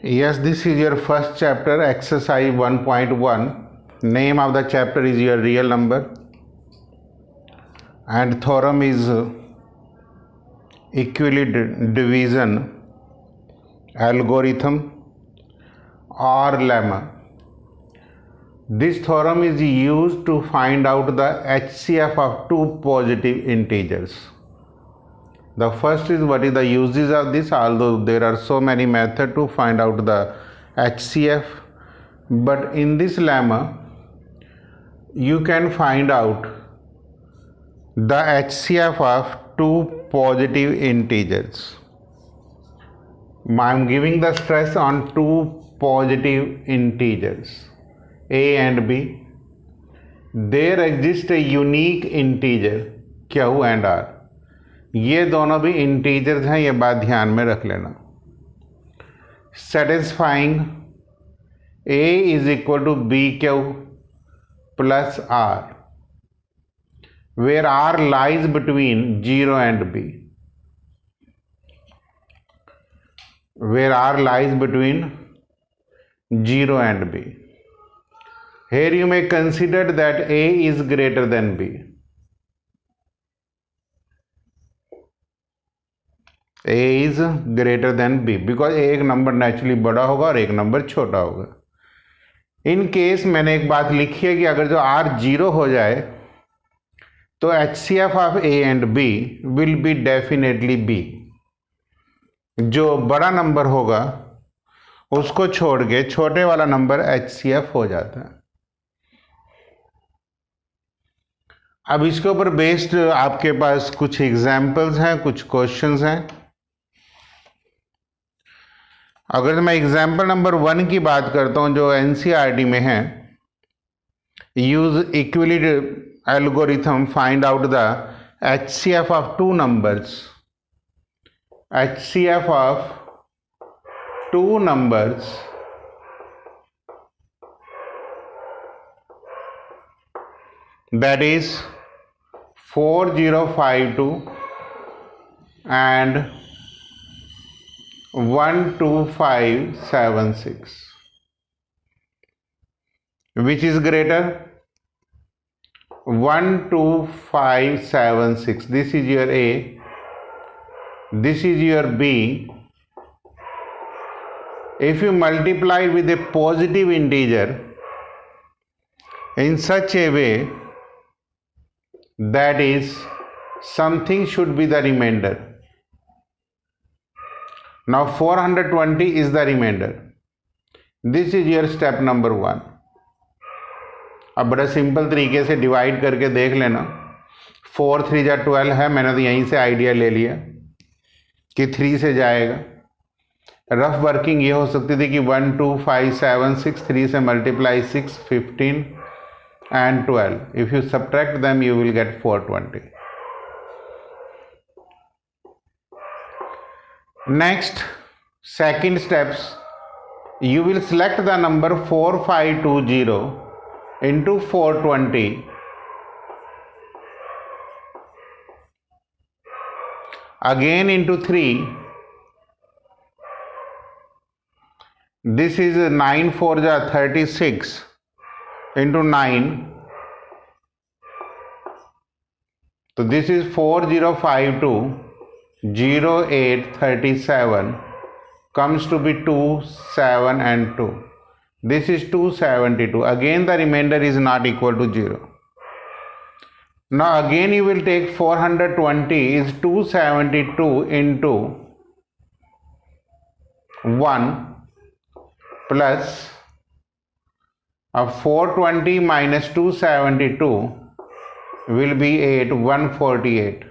Yes, this is your first chapter, exercise 1.1. Name of the chapter is your real number, and theorem is equilibrium algorithm or lemma. This theorem is used to find out the HCF of two positive integers. The first is what is the uses of this, although there are so many methods to find out the HCF, but in this lemma you can find out the HCF of two positive integers. I am giving the stress on two positive integers a and b. There exists a unique integer q and r. ये दोनों भी integers हैं, ये बात ध्यान में रख लेना. Satisfying a is equal to b q plus r, where r lies between 0 and b, where r lies between 0 and b. Here you may consider that a is greater than b. a is greater than b because एक number naturally बड़ा होगा और एक number छोटा होगा. In case मैंने एक बात लिखी है कि अगर जो r 0 हो जाए तो HCF of a and b will be definitely b. जो बड़ा नंबर होगा उसको छोड़ के छोटे वाला नंबर HCF हो जाता है. अब इसके ऊपर बेस्ड आपके पास कुछ एग्जाम्पल्स हैं, कुछ क्वेश्चंस हैं. अगर मैं एग्जाम्पल नंबर 1 की बात करता हूं जो NCERT में है, use equilibrium algorithm find out the HCF of two numbers. HCF of two numbers that is 4052 and 12576. Which is greater? 12576. This is your A, this is your B. If you multiply with a positive integer in such a way, that is, something should be the remainder. Now 420 is the remainder. This is your step number 1. अब बड़ा simple तरीके से divide करके देख लेना. 4 3 जा 12 है, मैंने तो यहीं से आइडिया ले लिया कि 3 से जाएगा. रफ वर्किंग ये हो सकती थी कि 1 2 5 7 6, 3 से multiply 6 15 and 12. If you subtract them, you will get 420. Next, second steps, you will select the number 4520 into 420 again into 3. This is 9 4 ja 36 into 9. So this is 4052 0837 comes to be 2 7 and 2. This is 272. Again the remainder is not equal to 0. Now again you will take 420 is 272 into 1 plus 420 minus 272 will be 8, 148.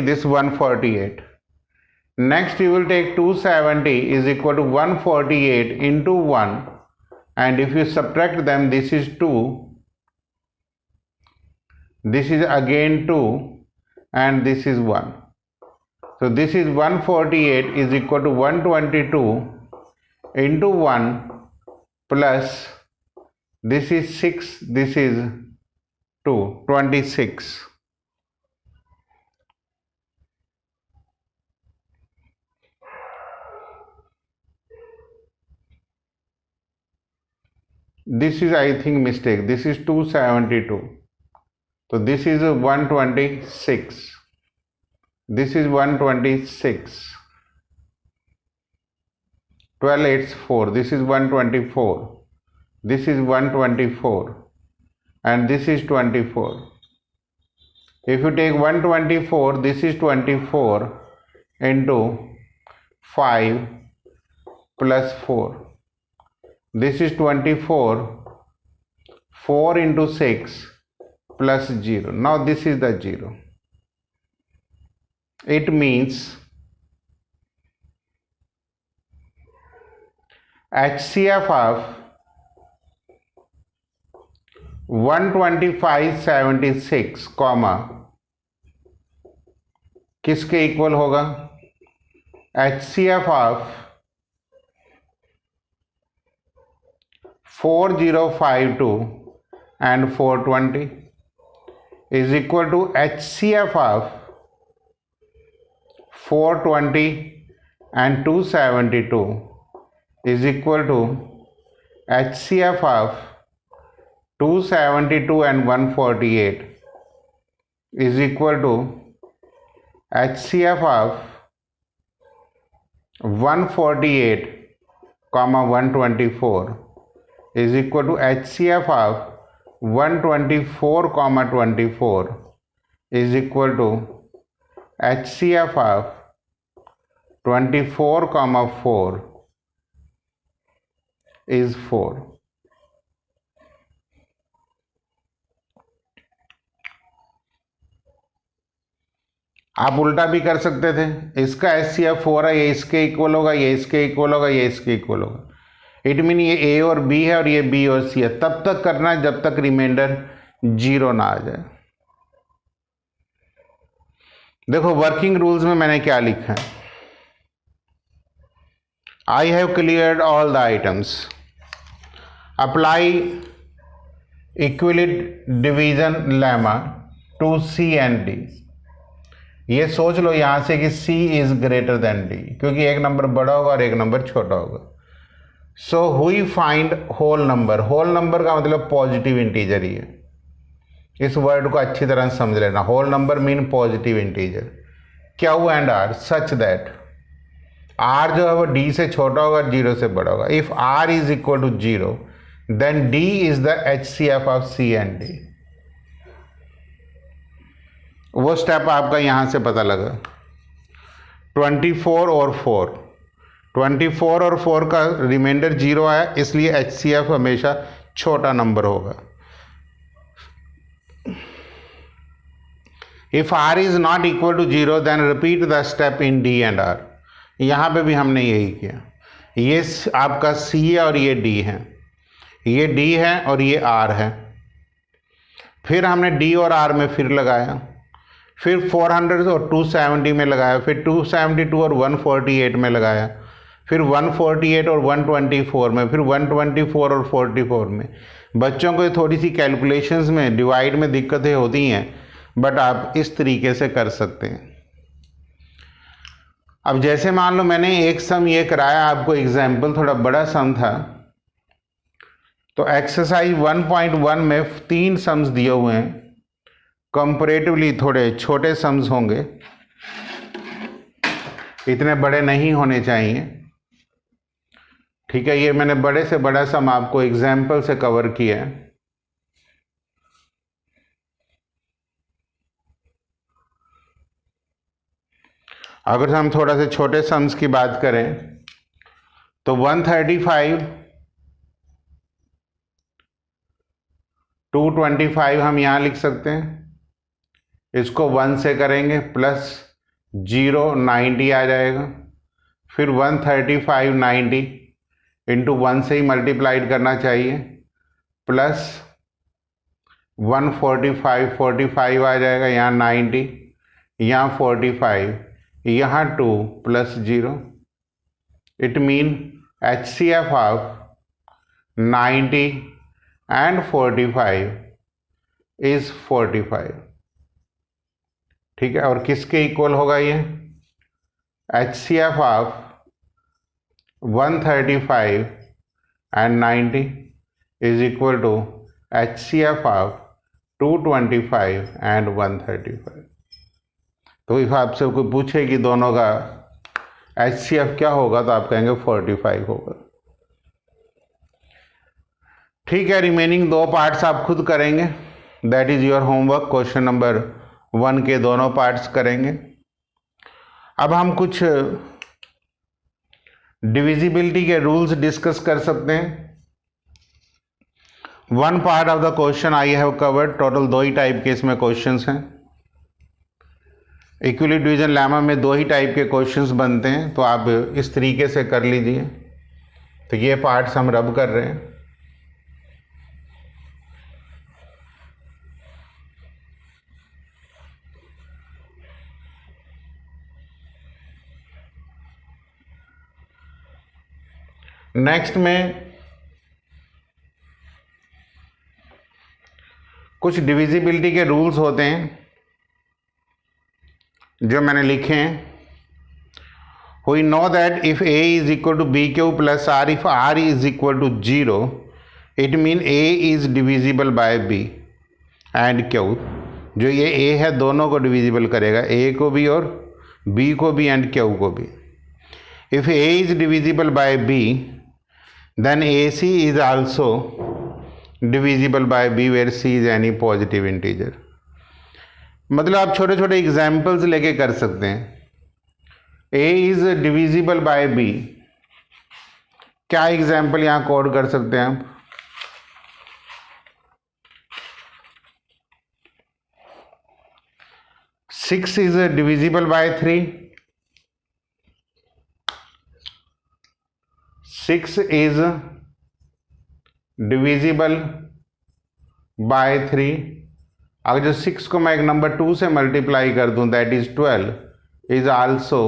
This 148. Next you will take 270 is equal to 148 into 1, and if you subtract them, this is 2, this is again 2, and this is 1. So this is 148 is equal to 122 into 1 plus this is 6, this is 2, 26. This is, I think, mistake. This is 272. So this is 126. This is 126. 12 8 4. This is 124. This is 124. And this is 24. If you take 124, this is 24 into 5 plus 4. This is 24, 4 into 6 plus 0. Now this is the 0. It means HCF of 12576 comma किसके इक्वल होगा? HCF of 4052 and 420 is equal to HCF of 420 and 272 is equal to HCF of 272 and 148 is equal to HCF of 148 comma 124 is equal to HCF of 124 comma 24 is equal to HCF of 24 comma 4 is 4. आप उल्टा भी कर सकते थे, इसका HCF 4 है, ये इसके इक्वल होगा, ये इसके इक्वल होगा, ये इसके इक्वल होगा. इट मीन ये A और B है और ये B और C है. तब तक करना है जब तक रिमाइंडर 0 ना आ जाए. देखो वर्किंग रूल्स में मैंने क्या लिखा है. I have cleared all the items. Apply Euclid division lemma to C and D. ये सोच लो यहां से कि C is greater than D, क्योंकि एक नंबर बड़ा होगा और एक नंबर छोटा होगा. So we find whole number. Whole number का मतलब पॉजिटिव इंटीजर ही है. इस वर्ड को अच्छी तरह समझ लेना. Whole number mean positive integer. Q and R such that R जो है वो D से छोटा होगा, 0 से बड़ा होगा. If R is equal to 0 then D is the HCF of C and D. वो स्टेप आपका यहां से पता लगा. 24 और 4. 24 और 4 का रिमाइंडर 0 आया, इसलिए HCF हमेशा छोटा नंबर होगा. If R is not equal to 0 then repeat the step in D and R. यहां पे भी हमने यही किया. ये आपका C है और ये D है, ये D है और ये R है. फिर हमने D और R में फिर लगाया, फिर 400 और 270 में लगाया, फिर 272 और 148 में लगाया, फिर 148 और 124 में, फिर 124 और 44 में. बच्चों को थोड़ी सी कैलकुलेशंस में डिवाइड में दिक्कतें होती हैं, बट आप इस तरीके से कर सकते हैं. अब जैसे मान लो मैंने एक सम ये कराया आपको, एग्जाम्पल थोड़ा बड़ा सम था, तो एक्सरसाइज 1.1 में 3 सम्स दिए हुए हैं. कंपैरेटिवली थोड़े छोटे सम्स होंगे, इतने बड़े नहीं होने चाहिए. ठीक है, ये मैंने बड़े से बड़ा सम आपको एग्जाम्पल से कवर किया है. अगर हम थोड़ा से छोटे सम्स की बात करें तो 135 225 हम यहां लिख सकते हैं. इसको 1 से करेंगे प्लस 0 90 आ जाएगा. फिर 135 90 इंटू 1 से ही मल्टीप्लाइड करना चाहिए, प्लस 145 45 आ जाएगा. यहाँ 90, यहाँ 45, यहाँ 2 plus 0. It mean HCF of 90 and 45 इज 45। ठीक है, और किसके इक्वल होगा ये? HCF of 135 and 90 is equal to HCF of 225 and 135। तो इफ आपसे कोई पूछे कि दोनों का HCF क्या होगा तो आप कहेंगे 45 होगा। ठीक है, रिमेनिंग दो पार्ट्स आप खुद करेंगे, that is your homework. Question number 1 के दोनों पार्ट्स करेंगे। अब हम कुछ डिविजिबिलिटी के रूल्स डिस्कस कर सकते हैं। One part of the question I have covered. Total 2 he type के इसमें क्वेश्चंस हैं। इक्वली डिवीजन लेमा में 2 ही टाइप के क्वेश्चंस बनते हैं, तो आप इस तरीके से कर लीजिए। तो ये पार्ट्स हम रब कर रहे हैं। नेक्स्ट में कुछ डिविजिबिलिटी के रूल्स होते हैं जो मैंने लिखे हैं। We know that if A is equal to b q plus R, if R is equal to 0, it mean A is divisible by B and Q। जो ये A है दोनों को डिविजिबल करेगा, A को भी और B को भी एंड Q को भी। If A is divisible by B, then AC is also divisible by B where C is any positive integer। मतलब आप छोटे छोटे एग्जाम्पल्स लेके कर सकते हैं। A is divisible by B, क्या एग्जाम्पल यहाँ कोड कर सकते हैं आप? Six is divisible by 3, 6 is divisible by 3। अगर जो 6 को मैं एक नंबर 2 से मल्टीप्लाई कर दूं, that is 12, is also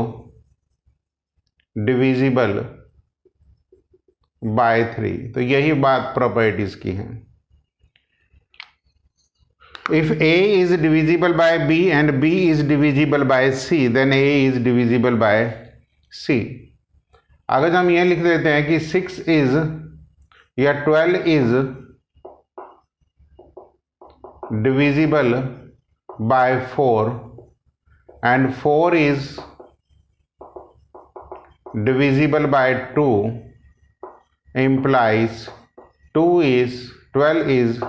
divisible by 3। तो यही बात प्रॉपर्टीज की है। If A is divisible by B and B is divisible by C, then A is divisible by C। अगर हम ये लिख देते हैं कि 6 इज या 12 is divisible bye 4 and 4 is divisible by 2, implies 12 is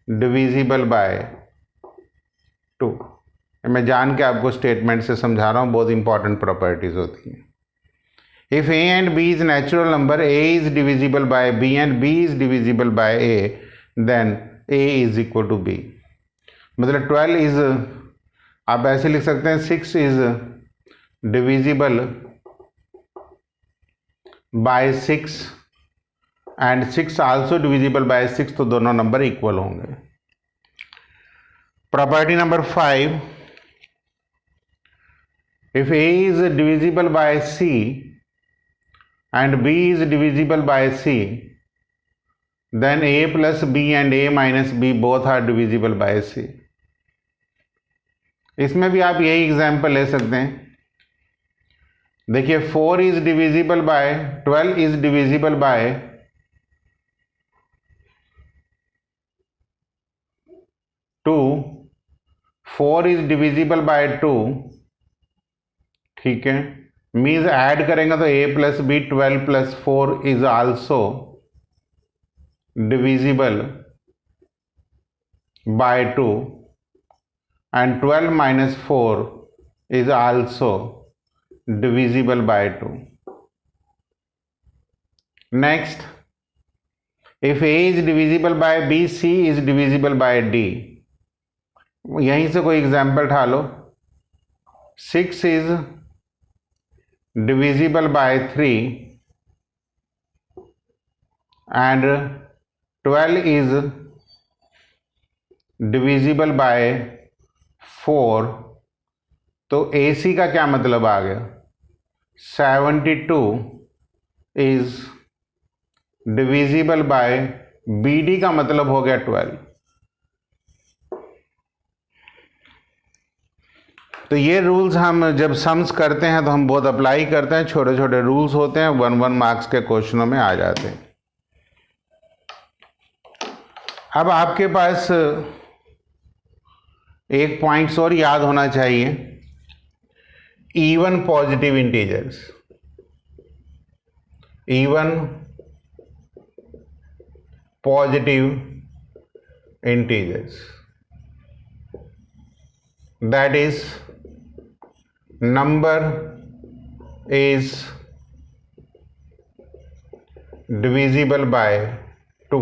divisible by 2। मैं जान के आपको स्टेटमेंट से समझा रहा हूँ, बहुत इंपॉर्टेंट प्रॉपर्टीज होती हैं। If A and B is natural number, A is divisible by B and B is divisible by A, then A is equal to B। मतलब 12 is, आप ऐसे लिख सकते हैं 6 is divisible by 6 and 6 also divisible by 6, तो दोनों number equal होंगे। Property number 5, if A is divisible by C and B is divisible by C, then A plus B and A minus B both are divisible by C। इसमें भी आप यही example ले सकते हैं। देखिए 4 is divisible by 12 is divisible by 2, 4 is divisible by 2, ठीक है। मीन्स ऐड करेंगे तो A plus b 12 plus 4 is also divisible by 2 and 12 minus 4 is also divisible by 2। Next, if A is divisible by B, C is divisible by D। यहीं से कोई example उठा लो। 6 is divisible by 3 and 12 is divisible by 4, तो AC का क्या मतलब आ गया? 72 is divisible by BD का मतलब हो गया 12। तो ये रूल्स हम जब सम्स करते हैं तो हम बहुत अप्लाई करते हैं, छोटे छोटे रूल्स होते हैं, 1 मार्क्स के क्वेश्चनों में आ जाते हैं। अब आपके पास एक पॉइंट्स और याद होना चाहिए, even positive integers, even positive integers, that is number is divisible by 2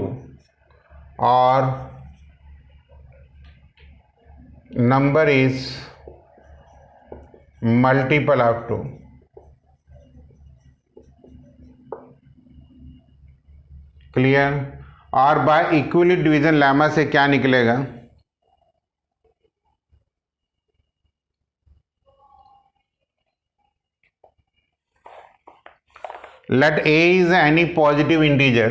or number is multiple of 2. Clear? और बाय इक्वली डिवीजन लेमा से क्या निकलेगा? Let a is any positive integer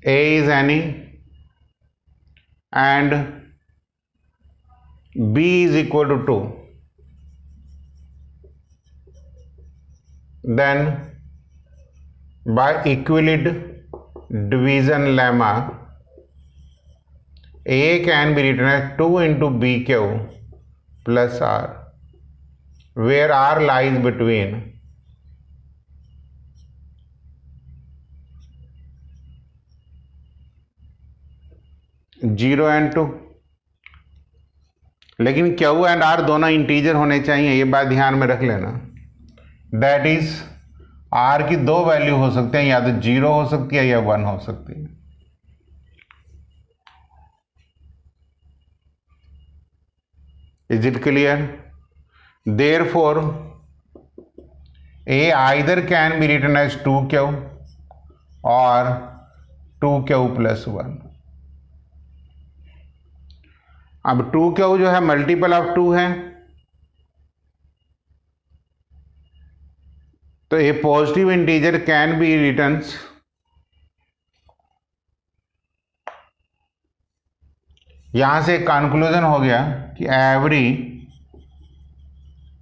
a is any and b is equal to 2, then by equivalent division lemma a can be written as 2 into bq plus r, where r lies between 0 and 2। लेकिन Q and are दोनों integer होने चाहिए, ये बात ध्यान में रख लेना। दैट इज आर की दो वैल्यू हो सकते हैं, या तो 0 हो सकती है या 1 हो सकती है। Is it clear? Therefore a either can be written as 2q और 2q plus 1। अब 2q जो है मल्टीपल ऑफ 2 है, तो a positive integer can be written यहां से कंक्लूजन हो गया कि every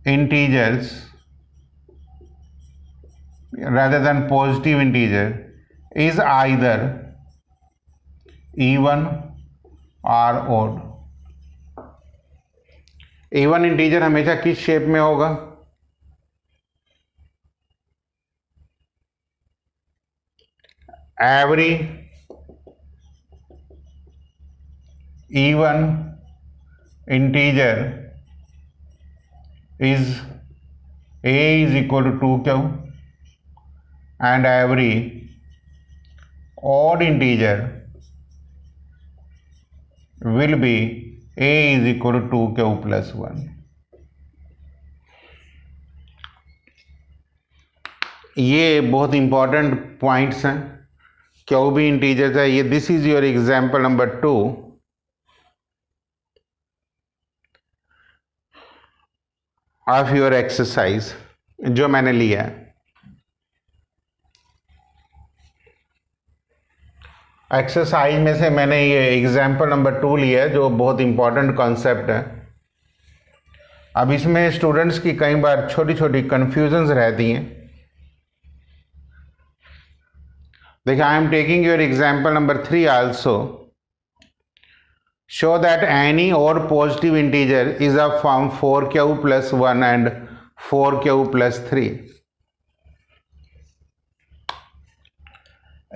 integers rather than positive integer is either even or odd। Even integer हमेशा किस शेप में होगा? Every even integer is a is equal to 2q and every odd integer will be a is equal to 2q plus 1। ये बहुत important points हैं। Q भी integers है ये। This is your example number 2 of your exercise जो मैंने लिया है। एक्सरसाइज में से मैंने ये एग्जाम्पल नंबर 2 लिया है जो बहुत इंपॉर्टेंट कॉन्सेप्ट है। अब इसमें स्टूडेंट्स की कई बार छोटी छोटी कंफ्यूजन्स रहती हैं। देखिए, I am taking your example number 3 also. Show that any odd positive integer is a form 4q plus 1 and 4q plus 3।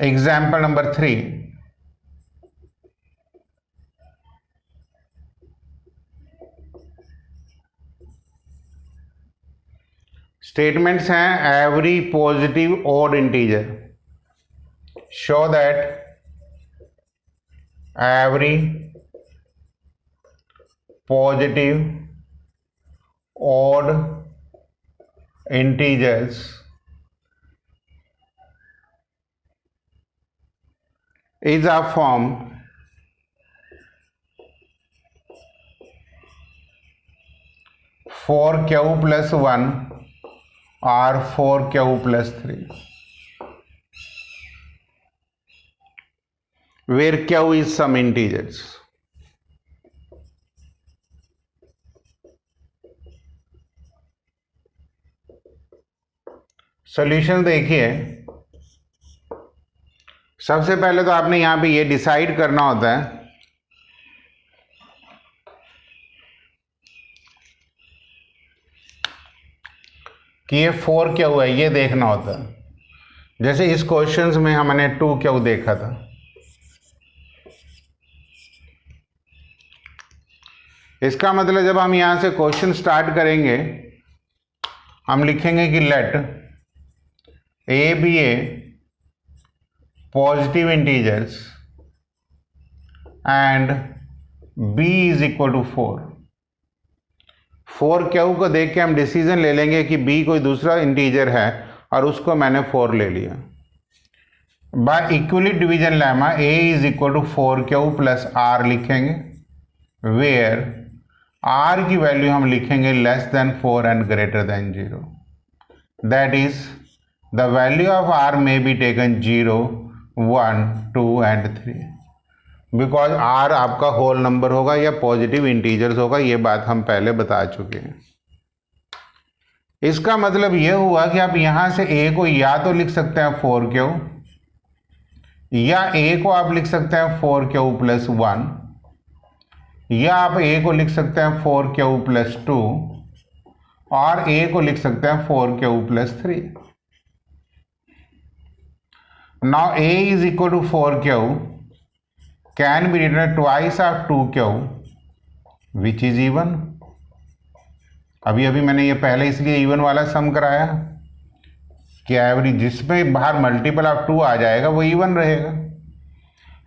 Example number 3, statements हैं every positive odd integer. Show that every positive odd integers is a form 4q plus 1 or 4Q plus 3, where Q is some integers. Solution देखिए, सबसे पहले तो आपने यहां पे ये decide करना होता है कि ये 4Q है, ये देखना होता है। जैसे इस क्वेश्चंस में हमने 2Q देखा था। इसका मतलब जब हम यहां से क्वेश्चन स्टार्ट करेंगे, हम लिखेंगे कि let a be a positive integers and b is equal to 4Q को देख के हम डिसीजन ले लेंगे कि b कोई दूसरा इंटीजर है और उसको मैंने 4 ले लिया। By Euclid division lemma a is equal to 4Q plus r लिखेंगे, वेयर r की वैल्यू हम लिखेंगे less than 4 and greater than 0। That is the value of r may be taken 0, 1, 2 and 3, because r आपका whole number होगा या positive integers होगा। ये बात हम पहले बता चुके हैं। इसका मतलब यह हुआ कि आप यहां से a को या तो लिख सकते हैं 4Q, या a को आप लिख सकते हैं 4Q प्लस 1, या आप a को लिख सकते हैं 4Q प्लस 2, और a को लिख सकते हैं 4Q plus 3। Now a is equal to 4Q can be written twice of 2Q which is even। अभी अभी मैंने ये पहले इसलिए इवन वाला सम कराया कि एवरेज जिसमें बाहर मल्टीपल ऑफ 2 आ जाएगा वो इवन रहेगा।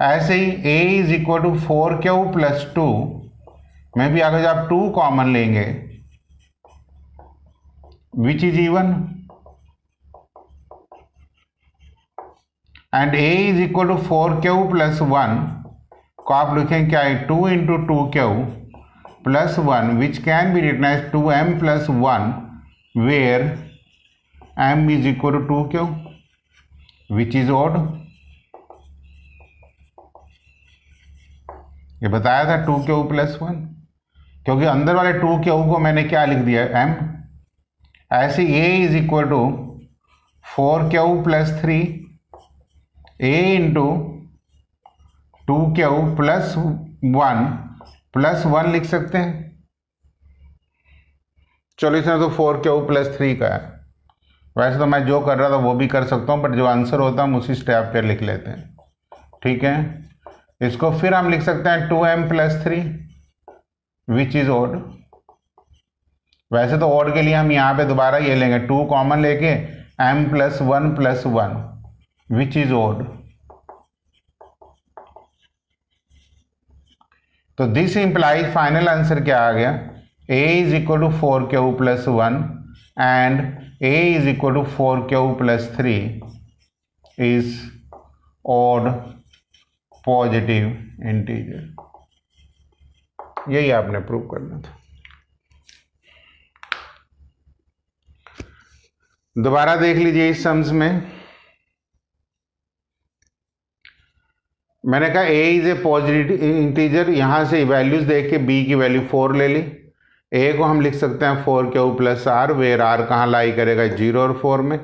ऐसे ही a is equal to 4Q plus 2 में भी अगर आप 2 कॉमन लेंगे which is even, and a is equal to 4Q plus 1 को आप लिखें क्या है 2 into 2Q plus 1 which can be written as 2m plus 1, where m is equal to 2Q which is odd. ये बताया था 2Q प्लस 1, क्योंकि अंदर वाले 2Q को मैंने क्या लिख दिया m। ऐसे a is equal to 4Q plus 3, a into 2Q plus 1 लिख सकते हैं। चलो इसमें तो 4Q प्लस 3 का है। वैसे तो मैं जो कर रहा था वो भी कर सकता हूं, बट जो आंसर होता है हम उसी स्टेप पे लिख लेते हैं। ठीक है, इसको फिर हम लिख सकते हैं 2m plus 3 which is odd. वैसे तो ऑड के लिए हम यहां पे दोबारा ये लेंगे 2 कॉमन लेके m plus 1 plus 1 which is odd. तो दिस इंप्लाइज फाइनल आंसर क्या आ गया, a is equal to 4Q plus 1 and a is equal to 4Q plus 3 is odd positive integer. यही आपने प्रूव करना था। दोबारा देख लीजिए इस सम्स में मैंने कहा a is a positive integer, यहां से वैल्यूज देख के b की वैल्यू 4 ले ली। a को हम लिख सकते हैं 4Q plus r, where r कहाँ लाई करेगा 0 और 4 में।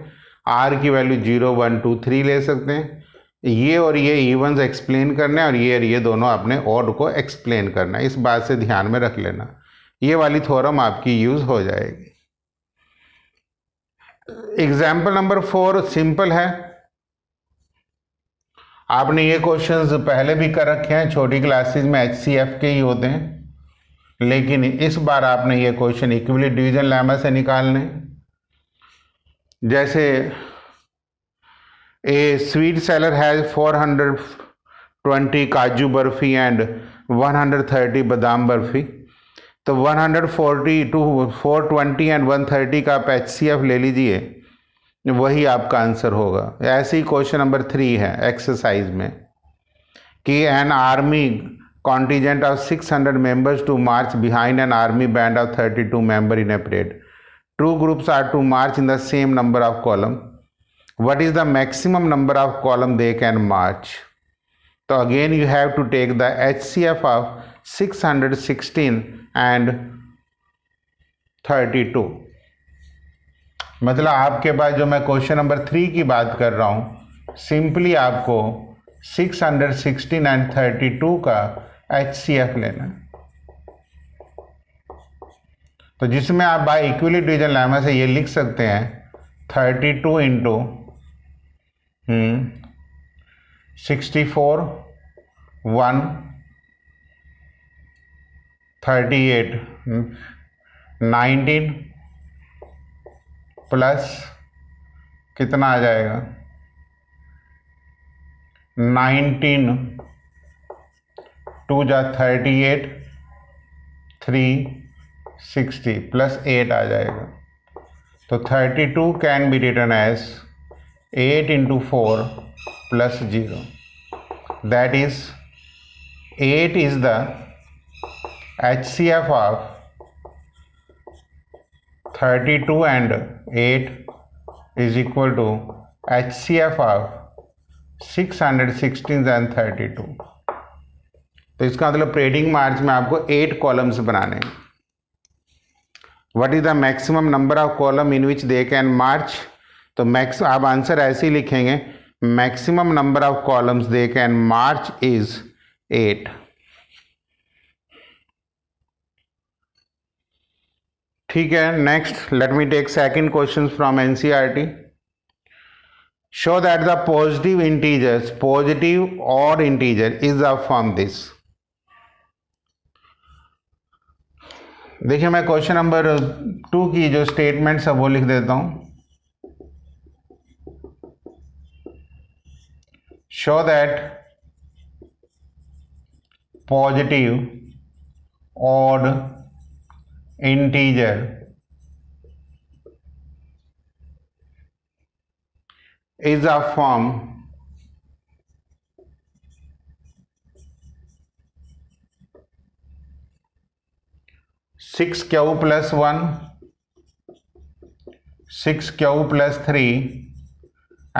r की वैल्यू 0, 1, 2, 3 ले सकते हैं। ये और ये इवन्स एक्सप्लेन करना है और ये दोनों अपने ऑड को एक्सप्लेन करना है। इस बात से ध्यान में रख लेना, ये वाली थ्योरम आपकी यूज हो जाएगी। एग्जाम्पल नंबर 4 सिंपल है। आपने ये क्वेश्चंस पहले भी कर रखे हैं, छोटी क्लासेस में HCF के ही होते हैं, लेकिन इस बार आपने ये क्वेश्चन इक्वली डिवीजन लेमा से निकालने। जैसे ए स्वीट सेलर हैज 420 काजू बर्फी एंड 130 बादाम बर्फी। तो 140 टू 420 एंड 130 का आप HCF ले लीजिए, वही आपका आंसर होगा। ऐसे ही क्वेश्चन नंबर 3 है एक्सरसाइज में कि an army contingent of 600 members to march behind an army band of 32 member in a parade. two groups are to march in the same number of column, what is the maximum number of column they can march? So again you have to take the HCF of 616 and 32. मतलब आपके पास जो मैं question number 3 की बात कर रहा हूँ, simply आपको 616 एंड 32 का HCF लेना है। तो जिसमें आप बाय इक्वली डिवीजन लेमा से ये लिख सकते हैं 32 इंटू 64 1 38 19 प्लस कितना आ जाएगा 19 2 जा 38 3 60 प्लस 8 आ जाएगा। तो 32 can be written as 8 into 4 plus 0, that is 8 is the HCF of 32 and 8 is equal to HCF of 616 and 32। तो इसका मतलब ट्रेडिंग मार्च में आपको 8 कॉलम्स बनाने हैं। What is the maximum number of column in which they can march? तो max आप answer ऐसे ही लिखेंगे, maximum number of columns they can march is 8। ठीक है, next let me take second question from NCERT. Show that the positive integers, positive odd integer is of from this. देखिए मैं question number 2 की जो statements है वो लिख देता हूं। शो दैट पॉजिटिव और integer is a form six q plus 1, 6q plus 3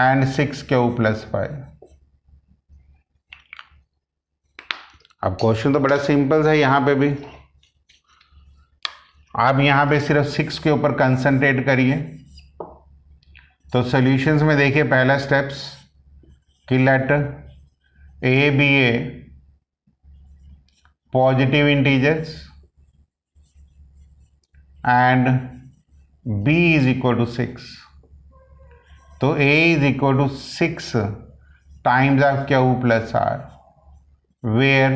and 6q plus 5। अब क्वेश्चन तो बड़ा सिंपल है, यहां पे भी आप यहाँ पे सिर्फ 6 के ऊपर कंसंट्रेट करिए। तो सॉल्यूशंस में देखिए पहला स्टेप्स कि let a be a positive integers and b is equal to 6। तो a is equal to 6 times of q plus r, where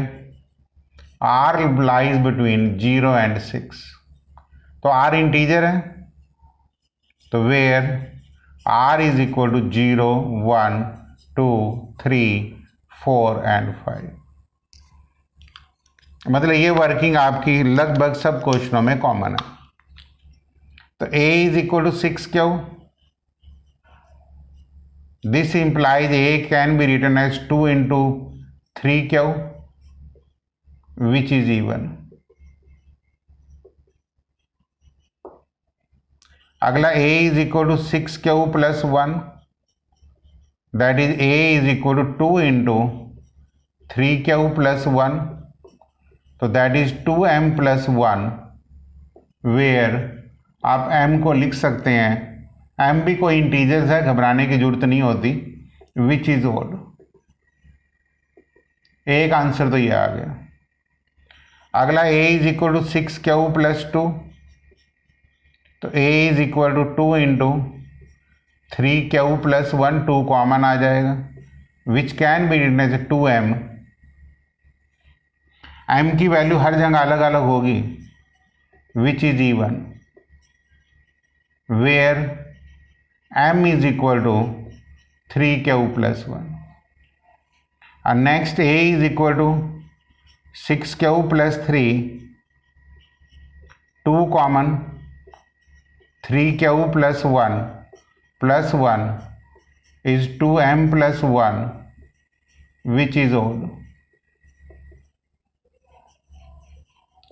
r lies between 0 and 6। तो आर इंटीजर है, तो where r is equal to 0 1 2 3 4 and 5। मतलब ये working आपकी लगभग सब क्वेश्चनों में कॉमन है। तो a is equal to 6 q, this implies a can be written as 2 into 3 q which is even. अगला a is equal to 6 q plus 1, that is a is equal to 2 into 3 q plus 1, तो that is 2m plus 1, where आप m को लिख सकते हैं, m भी कोई integers है, घबराने की जरूरत नहीं होती, विच इज ओड। एक आंसर तो ये आ गया। अगला a is equal to 6 q plus 2, तो a is equal to 2 into 3 q plus 1, 2 common आ जाएगा, which can be written as 2m। m की वैल्यू हर जगह अलग अलग होगी, which is even, where m is equal to 3 q plus 1। and next a is equal to 6q plus 3, 2 common, 3q plus 1 is 2m plus 1, which is odd,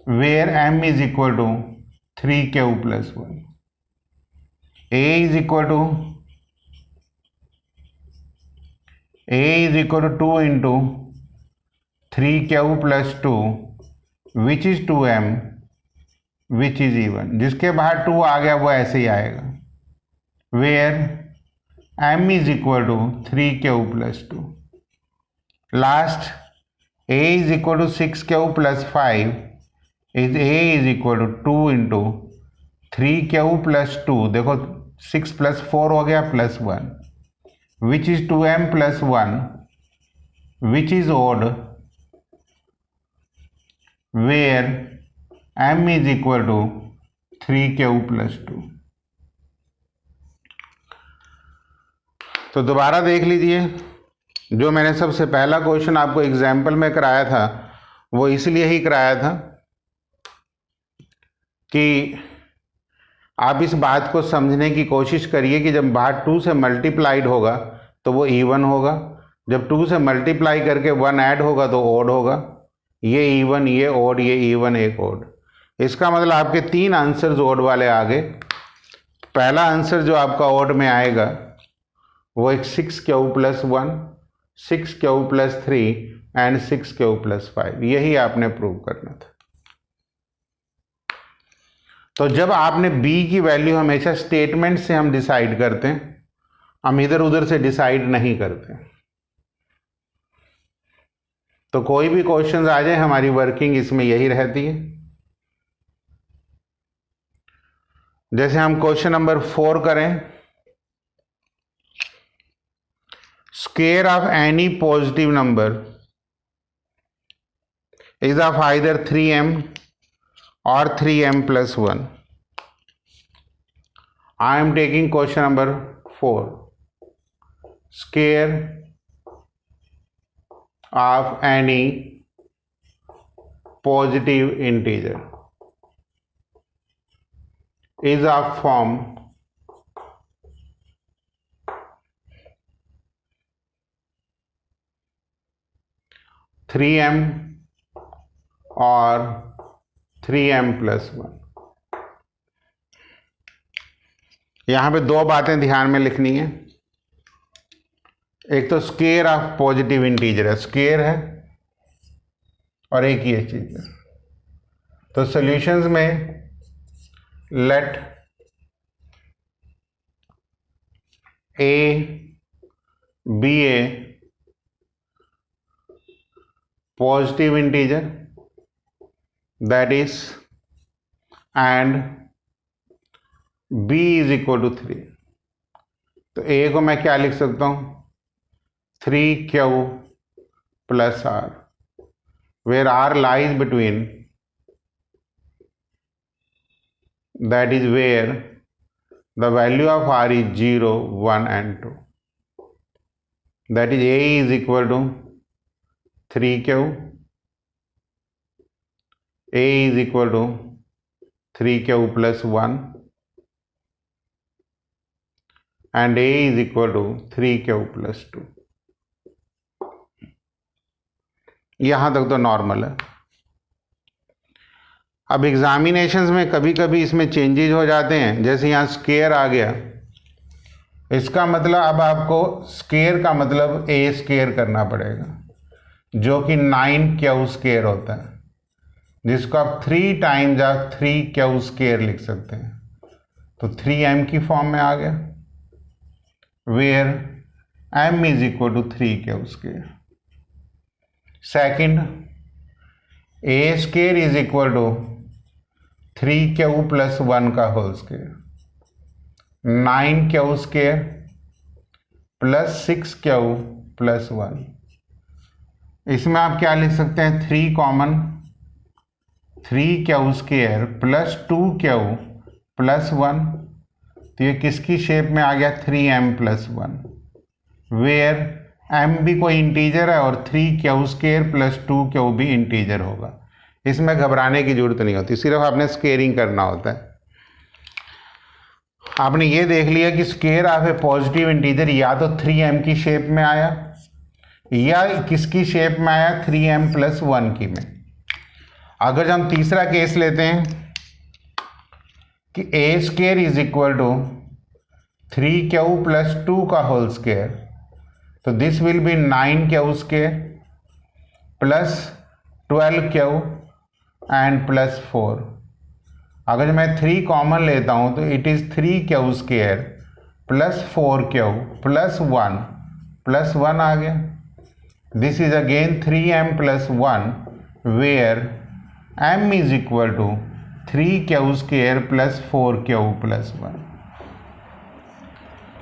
where m is equal to 3q plus 1. a is equal to 2 into 3q plus 2 which is 2m which is even. जिसके बाहर 2 आ गया वो ऐसे ही आएगा, where m is equal to 3q plus 2. Last, a is equal to 6q plus 5 is a is equal to 2 into 3q plus 2. देखो 6 plus 4 हो गया plus 1 which is 2m plus 1 which is odd, where m is equal to 3q plus 2. तो दोबारा देख लीजिए, जो मैंने सबसे पहला क्वेश्चन आपको एग्जाम्पल में कराया था वो इसलिए ही कराया था कि आप इस बात को समझने की कोशिश करिए कि जब बाहर 2 से मल्टीप्लाइड होगा तो वो इवन होगा, जब 2 से मल्टीप्लाई करके 1 ऐड होगा तो ओड होगा, ये इवन, ये ओड, ये इवन, एक ओड। इसका मतलब आपके 3 आंसर्स ओड वाले आ गए। पहला आंसर जो आपका ओड में आएगा वो एक 6q plus 1, 6q plus 3 and 6q plus 5, यही आपने प्रूव करना था। तो जब आपने b की वैल्यू हमेशा स्टेटमेंट से हम डिसाइड करते हैं, हम इधर उधर से डिसाइड नहीं करते। तो कोई भी क्वेश्चन आ जाए हमारी वर्किंग इसमें यही रहती है। जैसे हम क्वेश्चन नंबर 4 करें, square of any positive number is of either 3m or 3m plus 1. I am taking question number 4. Square of any positive integer is of form 3m or 3m plus 1. यहां पे 2 बातें ध्यान में लिखनी है। एक तो स्क्वायर ऑफ पॉजिटिव इंटीजर है, स्क्वायर है, और एक ये चीज है। तो सॉल्यूशंस में late a be a positive integer, that is, and b is equal to 3. तो a को मैं क्या लिख सकता हूं, 3q plus r, where r lies between, that is where the value of r is 0, 1 and 2. That is a is equal to 3q, a is equal to 3q plus 1 and a is equal to 3q plus 2. यहां तक तो normal है। अब examinations में कभी कभी इसमें changes हो जाते हैं, जैसे यहाँ स्क्वायर आ गया, इसका मतलब अब आपको स्क्वायर का मतलब a स्क्वायर करना पड़ेगा, जो कि 9q स्क्वायर होता है, जिसको आप 3 टाइम्स आप 3q स्क्वायर लिख सकते हैं। तो 3m की फॉर्म में आ गया, where m is equal to 3q square. Second, a square is equal to 3q plus 1 का whole square, 9q square plus 6q plus 1। इसमें आप क्या लिख सकते हैं, 3 common, 3q square plus 2q plus 1। तो ये किसकी शेप में आ गया, 3m प्लस 1, वेयर m भी कोई इंटीजर है और 3q स्क्वायर प्लस 2q भी इंटीजर होगा। इसमें घबराने की जरूरत नहीं होती, सिर्फ आपने स्क्वेयरिंग करना होता है। आपने ये देख लिया कि square of A positive integer या तो 3m की शेप में आया या किसकी शेप में आया, 3m प्लस 1 की में। अगर हम तीसरा केस लेते हैं कि a square is equal to 3q plus 2 का होल स्क्वायर, तो this will be 9q square plus 12q and plus 4। अगर मैं 3 कॉमन लेता हूं तो it is 3q square plus 4q plus 1 आ गया। This is again 3m plus 1 where m is equal to 3q square plus 4q plus 1।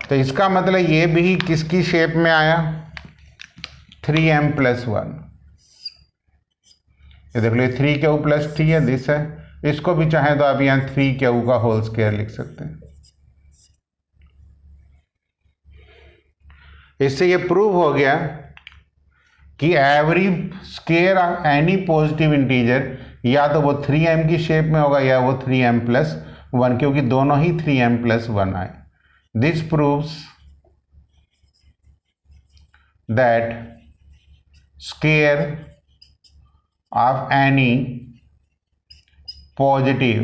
तो इसका मतलब ये भी किसकी शेप में आया, 3m प्लस 1। ये देख लो 3q प्लस 3 है, दिस है। इसको भी चाहे तो आप यहाँ 3q का होल स्क्वायर लिख सकते हैं। इससे ये प्रूव हो गया कि every square of any positive integer या तो वो 3m की शेप में होगा या वो 3m प्लस 1, क्योंकि दोनों ही 3m प्लस 1 आए। This proves that square of any positive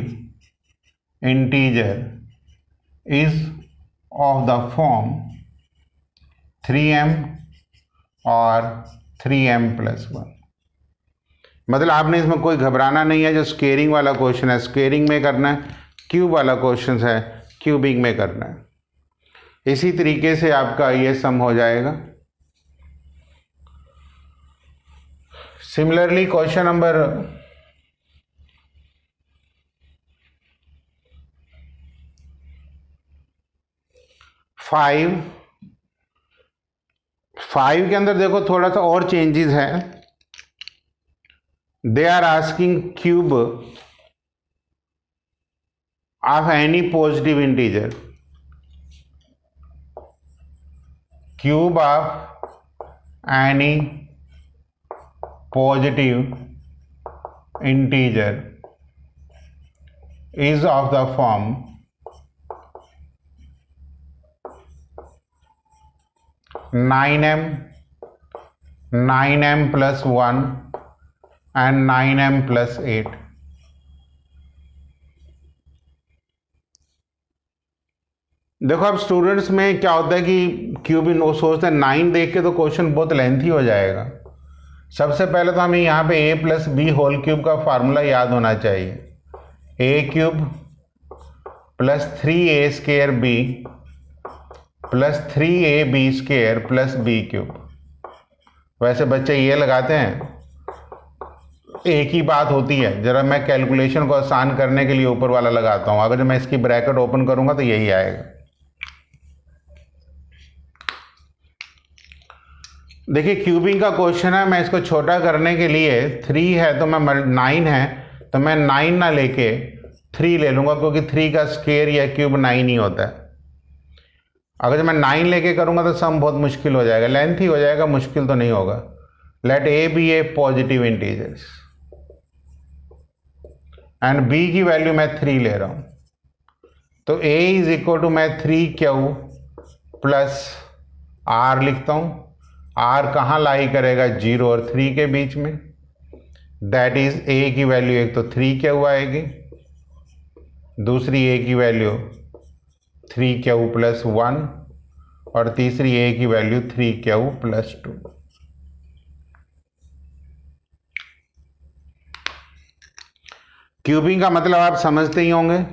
integer is of the form 3m और 3m प्लस 1। मतलब आपने इसमें कोई घबराना नहीं है। जो स्क्वेयरिंग वाला क्वेश्चन है स्क्वेयरिंग में करना है, क्यूब वाला क्वेश्चन है क्यूबिंग में करना है। इसी तरीके से आपका ये सम हो जाएगा। सिमिलरली क्वेश्चन नंबर 5 के अंदर देखो थोड़ा सा और चेंजेस है। They are asking cube of any positive integer, cube of any positive integer is of the form 9m plus 1 and 9m plus 8। देखो अब स्टूडेंट्स में क्या होता है कि क्यूबिन वो सोचते हैं 9 देख के तो क्वेश्चन बहुत लेंथी हो जाएगा। सबसे पहले तो हमें यहाँ पे a plus b whole cube का फार्मूला याद होना चाहिए। a cube plus 3a square b plus 3ab square plus b cube. वैसे बच्चे ये लगाते हैं, एक ही बात होती है। जरा मैं कैलकुलेशन को आसान करने के लिए ऊपर वाला लगाता हूं। अगर मैं इसकी ब्रैकेट ओपन करूंगा तो यही आएगा। देखिए क्यूबिंग का क्वेश्चन है, मैं इसको छोटा करने के लिए 3 है तो मैं 9 है तो मैं 9 ना लेके 3 ले लूंगा, क्योंकि 3 का स्क्वायर या क्यूब 9 ही होता है। अगर मैं 9 लेके करूंगा तो सम बहुत मुश्किल हो जाएगा, लेंथी हो जाएगा, मुश्किल तो नहीं होगा। Let a be a positive integers and b की वैल्यू मैं 3 ले रहा हूं, तो a इज इक्वल टू मैं 3q प्लस r लिखता हूं। r कहां लाई करेगा, 0 और 3 के बीच में। दैट इज a की वैल्यू एक तो 3q आएगी, दूसरी a की वैल्यू 3q प्लस 1 और तीसरी a की वैल्यू 3q प्लस 2। क्यूबिंग का मतलब आप समझते ही होंगे।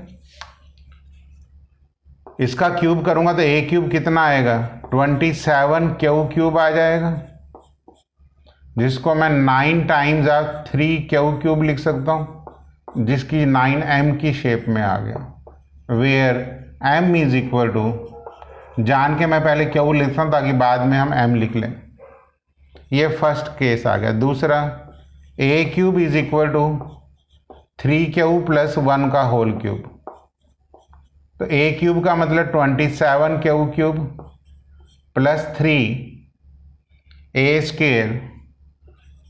इसका क्यूब करूंगा तो a क्यूब कितना आएगा, 27q क्यूब आ जाएगा, जिसको मैं 9 टाइम्स ऑफ 3q क्यूब लिख सकता हूं, जिसकी 9m की शेप में आ गया। Where m is equal to, जान के मैं पहले q लिखता हूं ताकि बाद में हम m लिख लें। ये फर्स्ट केस आ गया। दूसरा a cube is equal to 3q plus 1 का होल क्यूब, तो a क्यूब का मतलब 27q cube plus 3a square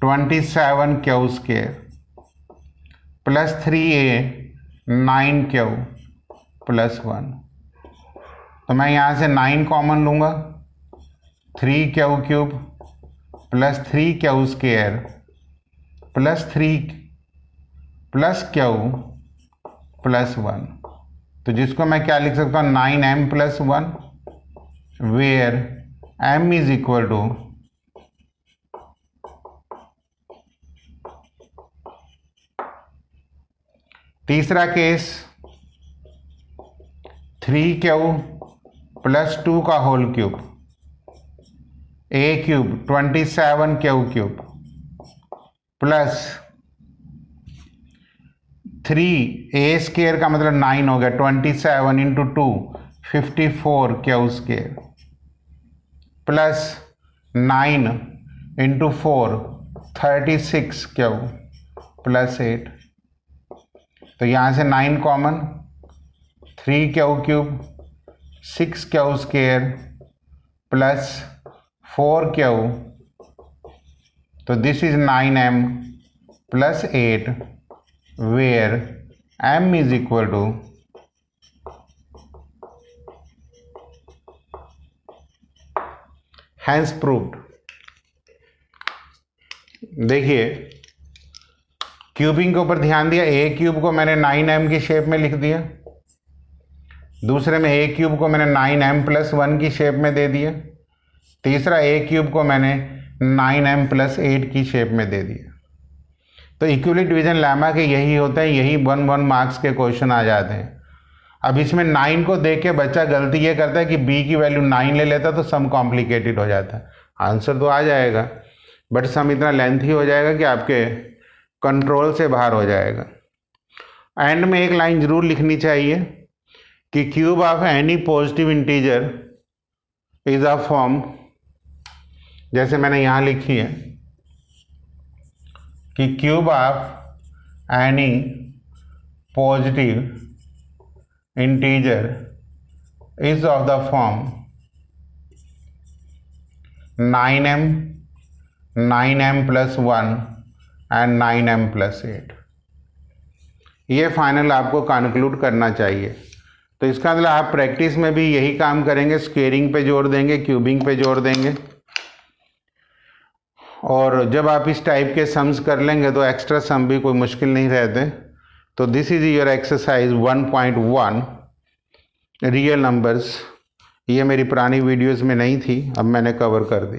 27q square plus 3a 9q plus 1। तो मैं यहाँ से 9 कॉमन लूँगा, 3q cube plus 3q square plus 3 plus q plus 1, तो जिसको मैं क्या लिख सकता हूँ, 9m plus 1 where m is equal to तीसरा केस 3q प्लस 2 का whole cube a cube 27q cube plus 3a square का मतलब 9 हो गया 27 into 2 54q square plus 9 into 4 36q plus 8। तो यहाँ से 9 common 3q cube 6q square plus 4q, तो this is 9m plus 8 where m is equal to hence proved. देखिए cubing के ऊपर ध्यान दिया, a क्यूब को मैंने 9m की शेप में लिख दिया, दूसरे में a क्यूब को मैंने 9m प्लस 1 की शेप में दे दिया, तीसरा a क्यूब को मैंने 9m प्लस 8 की शेप में दे दिया। तो इक्वली डिवीजन लेमा के यही होते हैं, यही 1 मार्क्स के क्वेश्चन आ जाते हैं। अब इसमें 9 को देख के बच्चा गलती ये करता है कि b की वैल्यू 9 ले लेता तो सम कॉम्प्लिकेटेड हो जाता है। आंसर तो आ जाएगा बट सम इतना लेंथी हो जाएगा कि आपके कंट्रोल से बाहर हो जाएगा। एंड में एक लाइन जरूर लिखनी चाहिए कि cube of any positive integer is a form, जैसे मैंने यहाँ लिखी है कि cube of any positive integer is of the form 9m plus 1 and 9m plus 8। ये फाइनल आपको कंक्लूड करना चाहिए। तो इसका मतलब आप प्रैक्टिस में भी यही काम करेंगे, स्क्वेयरिंग पे जोर देंगे, क्यूबिंग पे जोर देंगे, और जब आप इस टाइप के सम्स कर लेंगे तो एक्स्ट्रा सम भी कोई मुश्किल नहीं रहते। तो this is your exercise 1.1 real numbers. ये मेरी पुरानी वीडियोस में नहीं थी, अब मैंने कवर कर दी।